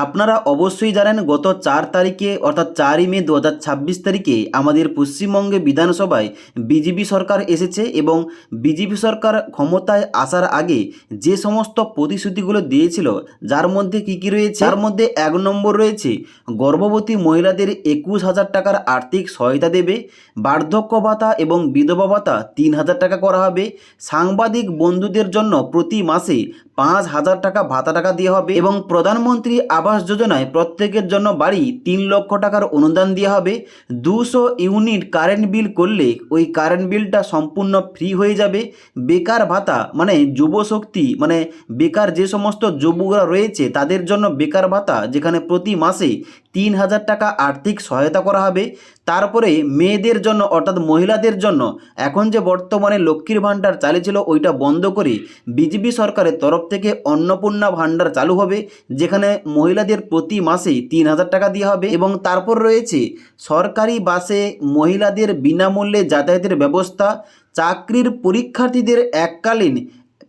আপনারা অবশ্যই জানেন গত 4 তারিখে অর্থাৎ 4ই মে 2026 তারিখে আমাদের পশ্চিমবঙ্গে বিধানসভায় বিজেপি সরকার এসেছে এবং বিজেপি সরকার ক্ষমতায় আসার আগে যে সমস্ত প্রতিশ্রুতিগুলো দিয়েছিল যার মধ্যে কি কি রয়েছে, তার মধ্যে 1 নম্বর রয়েছে গর্ভবতী মহিলাদের 21,000 টাকার আর্থিক সহায়তা দেবে, বার্ধক্য ভাতা এবং বিধবা ভাতা 3,000 টাকা করা হবে, সাংবাদিক বন্ধুদের জন্য প্রতি মাসে 5,000 টাকা ভাতা টাকা দেওয়া হবে এবং প্রধানমন্ত্রী আবাস যোজনায় প্রত্যেকের জন্য বাড়ি 3 লক্ষ টাকার অনুদান দেওয়া হবে। 200 ইউনিট কারেন্ট বিল করলে ওই কারেন্ট বিলটা সম্পূর্ণ ফ্রি হয়ে যাবে। বেকার ভাতা মানে যুবশক্তি মানে বেকার যে সমস্ত যুবকরা রয়েছে তাদের জন্য বেকার ভাতা, যেখানে প্রতি মাসে 3,000 টাকা আর্থিক সহায়তা করা হবে। তারপরে মেয়েদের জন্য অর্থাৎ মহিলাদের জন্য এখন যে বর্তমানে লক্ষ্মীর ভাণ্ডার চালু ছিল ওইটা বন্ধ করে বিজেপি সরকারের তরফ থেকে অন্নপূর্ণা ভাণ্ডার চালু হবে, যেখানে মহিলাদের প্রতি মাসে 3,000 টাকা দেওয়া হবে। এবং তারপর রয়েছে সরকারি বাসে মহিলাদের বিনামূল্যে যাতায়াতের ব্যবস্থা, চাকরির পরীক্ষার্থীদের এককালীন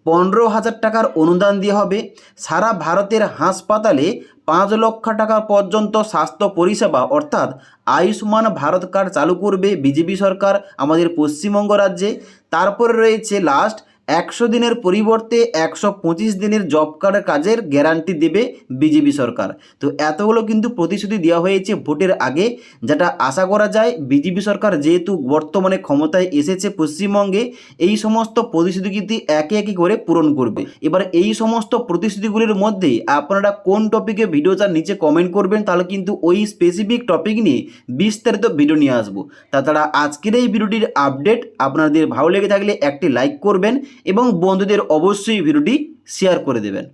15,000 টাকার অনুদান দেওয়া হবে, সারা ভারতের হাসপাতালে 5 লক্ষ টাকা পর্যন্ত স্বাস্থ্য পরিষেবা অর্থাৎ আয়ুষ্মান ভারত কার্ড চালু করবে বিজেপি সরকার আমাদের পশ্চিমবঙ্গ রাজ্যে। তারপরে রয়েছে লাস্ট 100 দিনের পরিবর্তে 125 দিনের জব কার্ডের কাজের গ্যারান্টি দেবে বিজেপি সরকার। তো এতগুলো কিন্তু প্রতিশ্রুতি দেওয়া হয়েছে ভোটের আগে, যেটা আশা করা যায় বিজেপি সরকার যেহেতু বর্তমানে ক্ষমতায় এসেছে পশ্চিমবঙ্গে, এই সমস্ত প্রতিশ্রুতি কিন্তু একে একে করে পূরণ করবে। এবার এই সমস্ত প্রতিশ্রুতিগুলির মধ্যে আপনারা কোন টপিকে ভিডিও চান নিচে কমেন্ট করবেন, তাহলে কিন্তু ওই স্পেসিফিক টপিক নিয়ে বিস্তারিত ভিডিও নিয়ে আসবো। তাছাড়া আজকের এই ভিডিওটির আপডেট আপনাদের ভালো লেগে থাকলে একটি লাইক করবেন এবং বন্ধুদের অবশ্যই ভিডিওটি শেয়ার করে দেবেন।